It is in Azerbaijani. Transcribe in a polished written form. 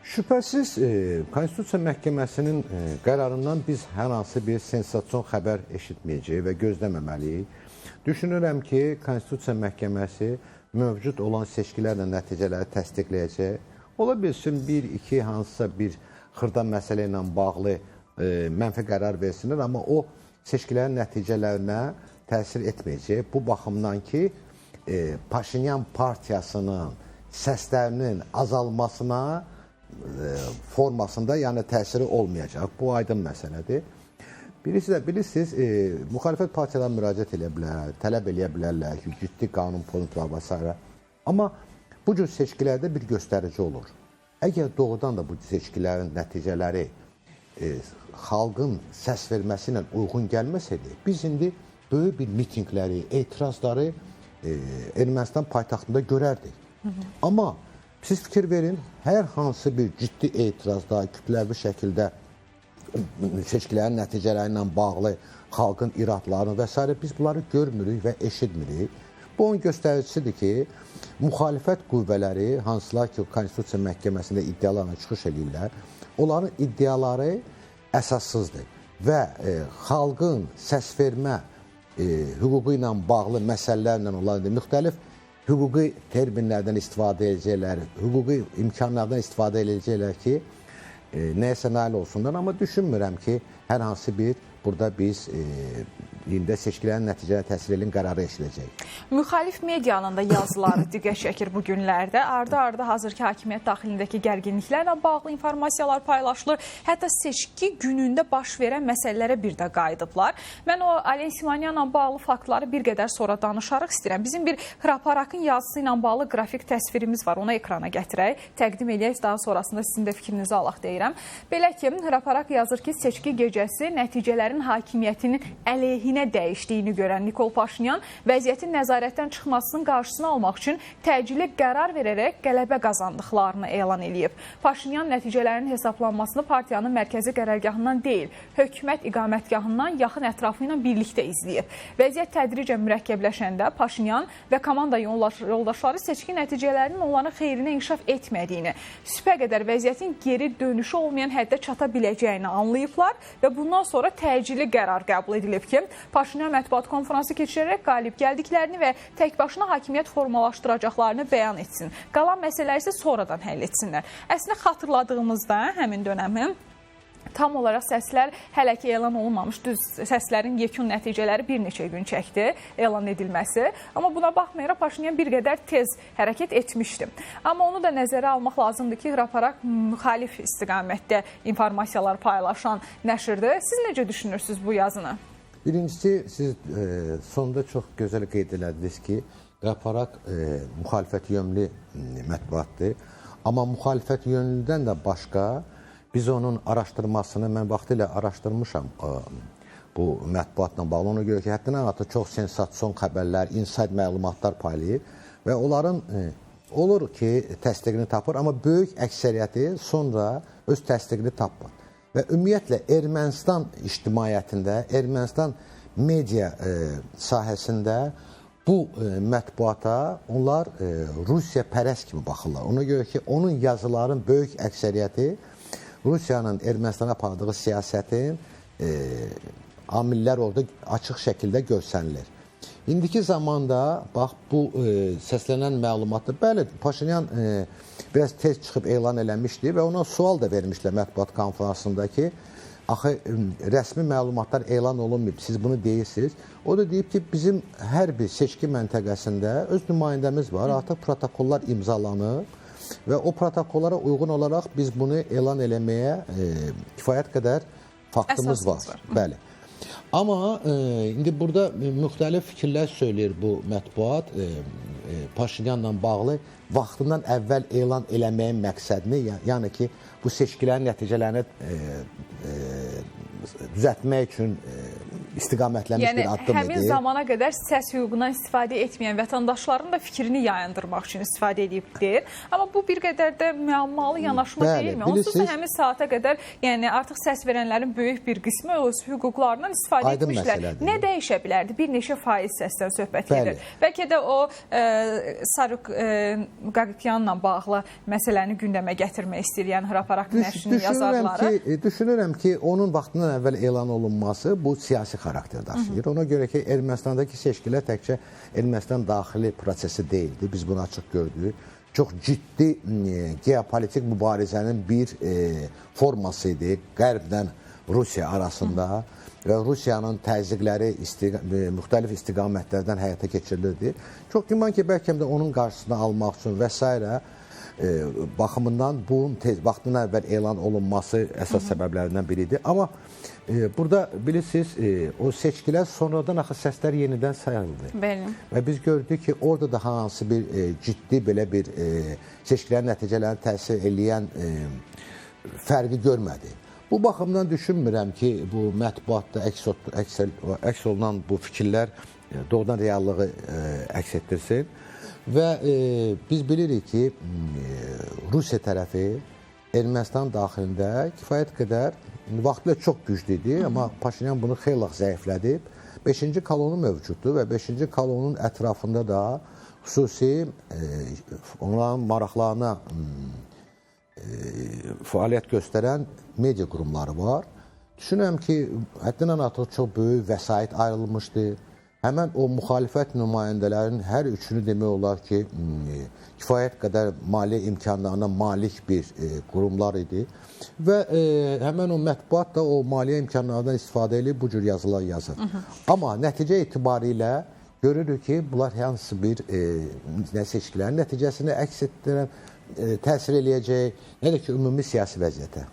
Şübhəsiz, Konstitusiya Məhkəməsinin qərarından biz hər hansı bir sensasiyon xəbər eşitməyəcəyik və gözləməməliyik. Düşünürəm ki, Konstitusiya Məhkəməsi mövcud olan seçkilərlə nəticələri təsdiqləyəcək. Ola bilsin, bir-iki hansısa bir xırda məsələ ilə bağlı mənfi qərar versinlər, amma o seçkilərin nəticələrinə təsir etməyəcək. Bu baxımdan ki, Paşinyan partiyasının səslərinin azalmasına formasında, yəni təsiri olmayacaq. Bu aydın məsələdir. Bilirsiniz, müxalifət partiyalar müraciət edə bilər, tələb eləyə bilərlər ki, ciddi qanun pozuntuları və s. Amma bu cür seçkilərdə bir göstərici olur. Əgər doğrudan da bu seçkilərin nəticələri xalqın səs verməsi ilə uyğun gəlməsəydi, biz indi böyük bir mitinqləri, etirazları Ermənistan paytaxtında görərdik. Amma siz fikir verin, hər hansı bir ciddi etirazda, kütləvi şəkildə seçkilərin nəticələri ilə bağlı xalqın iradlarını və s. biz bunları görmürük və eşitmirik. Bu onun göstəricisidir ki, müxalifət qüvvələri, hansılar ki, Konstitusiya Məhkəməsində iddialarına çıxış edirlər, onların iddiaları əsassızdır və xalqın səs vermə hüququ ilə bağlı məsələlərlə onlar müxtəlif hüquqi terminlərdən istifadə edəcəklər, hüquqi imkanlardan istifadə edəcəklər ki, nəyəsə nail olsunlar. Amma düşünmürəm ki, hər hansı bir burada biz indi seçkilərin nəticəyə təsir edən qərarı eşidəcək. Müxalif medianın da yazıları diqqət çəkir bu günlərdə. Arda-arda hazırki hakimiyyət daxilindəki gərginliklərlə bağlı informasiyalar paylaşılır. Hətta seçki günündə baş verən məsələlərə bir də qayıdıblar. Mən o Alen Simonyanla bağlı faktları bir qədər sonra danışarıq istəyirəm. Bizim bir Hraparakın yazısı ilə bağlı qrafik təsvirimiz var. Onu ekrana gətirək, təqdim edək. Daha sonrasında sizin də fikrinizi alaq deyirəm. Belə ki, Hraparak yazır ki, seçki gecəsi nəticələrin hakimiyyətinin əleyhinə dəyişdiyini görən Nikol Paşinyan vəziyyətin nəzarətdən çıxmasının qarşısını almaq üçün təcili qərar verərək qələbə qazandıqlarını elan edib. Paşinyan nəticələrin hesablanmasını partiyanın mərkəzi qərargahından deyil, hökumət iqamətgahından yaxın ətrafı ilə birlikdə izləyib. Vəziyyət tədricən mürəkkəbləşəndə Paşinyan və komanda yoldaşları seçki nəticələrinin onların xeyrinə inkişaf etmədiyini, sübhə qədər vəziyyətin geri dönüşü olmayan həddə çata biləcəyini anlayıblar və bundan sonra təcili qərar qəbul edilib ki, Paşinyan mətbuat konfransı keçirərək qalib gəldiklərini və təkbaşına hakimiyyət formalaşdıracaqlarını bəyan etsin. Qalan məsələləri isə sonradan həll etsinlər. Əslində xatırladığımızda həmin dönəmi tam olaraq səslər hələ ki elan olunmamış, düz səslərin yekun nəticələri bir neçə gün çəkdi elan edilməsi. Amma buna baxmayaraq Paşinyan bir qədər tez hərəkət etmişdi. Amma onu da nəzərə almaq lazımdır ki, Hraparak müxalif istiqamətdə informasiyalar paylaşan nəşrdir. Siz necə düşünürsünüz bu yazını? Birincisi, siz sonunda çox gözəl qeyd elədiniz ki, Hraparak müxalifət yönlü mətbuatdır. Amma müxalifət yönlüdən də başqa biz onun araşdırmasını, mən vaxtilə araşdırmışam bu mətbuatla bağlı. Ona görə ki, həddindən artıq çox sensasiyon xəbərlər, inside məlumatlar paylayır və onların olur ki, təsdiqini tapır, amma böyük əksəriyyəti sonra öz təsdiqini tapmır. Və ümumiyyətlə Ermənistan ictimaiyyətində, Ermənistan media sahəsində bu mətbuata onlar Rusiya pərəst kimi baxırlar. Ona görə ki, onun yazıların böyük əksəriyyəti Rusiyanın Ermənistana apardığı siyasətin amillər orada açıq şəkildə görsənilir. İndiki zamanda, bax, bu səslənən məlumatdır. Bəli, Paşinyan biraz tez çıxıb elan eləmişdi və ona sual da vermişlər mətbuat konferansında ki, axı, rəsmi məlumatlar elan olunmayıb, siz bunu deyirsiniz. O da deyib ki, bizim hər bir seçki məntəqəsində öz nümayəndəmiz var, artıq protokollar imzalanıb və o protokollara uyğun olaraq biz bunu elan eləməyə kifayət qədər faktımız var. Bəli. Amma indi burada müxtəlif fikirlər söyləyir bu mətbuat Paşinyanla bağlı vaxtından əvvəl elan eləməyin məqsədini, yəni ki, bu seçkilərin nəticələrini düzəltmək üçün istiqamətlənmiş Yəni, bir addım həmin idi. zamana qədər səs hüququndan istifadə etməyən vətəndaşların da fikrini yayındırmaq üçün istifadə edibdir. Amma bu bir qədər də müəmmalı yanaşma deyilmi? Onsuz da həmin saata qədər, yəni artıq səs verənlərin böyük bir qismi öz hüquqlarından istifadə etmişlər. Nə dəyişə bilərdi? Bir neçə faiz səsdən söhbət gedir. Bəlkə də o Sarıq Qaqikyanla bağlı məsələni gündəmə gətirmək istəyir, yəni Hraparak nəşrinin yazarları. Düşünürəm ki, onun vaxtından əvvəl elan olunması bu siyasi xarakter daşıyır. Ona görə ki, Ermənistandakı seçkilər təkcə Ermənistan daxili prosesi deyildi. Biz bunu açıq gördük. Çox ciddi geopolitik mübarizənin bir forması idi Qərblə Rusiya arasında və Rusiyanın təzyiqləri müxtəlif istiqamətlərdən həyata keçirilirdi. Çox güman ki, bəlkə də onun qarşısını almaq üçün və s. Baxımından bunun vaxtından əvvəl elan olunması əsas səbəblərindən biridir. Amma burada bilirsiniz, o seçkilər sonradan axı səslər yenidən sayıldı. Bəli. Və biz gördük ki, orada da hansı bir ciddi belə bir seçkilərin nəticələrini təsir eləyən fərqi görmədi. Bu baxımdan düşünmürəm ki, bu mətbuatda əks olunan bu fikirlər doğrudan reallığı əks etdirsin. Və biz bilirik ki, Rusiya tərəfi Ermənistan daxilində kifayət qədər vaxtla çox güclüdür, amma Paşinyan bunu xeyli zəiflədib. 5-ci kolonu mövcuddur və 5-ci kolonun ətrafında da xüsusi onların maraqlarına fəaliyyət göstərən media qurumları var. Düşünürəm ki, həddindən artıq çox böyük vəsait ayrılmışdır. Həmən o müxalifət nümayəndələrinin hər üçünü demək olar ki, kifayət qədər maliyyə imkanlarına malik bir qurumlar idi. Və həmən o mətbuat da o maliyyə imkanlarından istifadə edib bu cür yazılar yazır. Amma nəticə etibarilə görürük ki, bunlar hansı bir seçkilərin nəticəsini əks etdirən, təsir eləyəcək, nə də ki, ümumi siyasi vəziyyətə.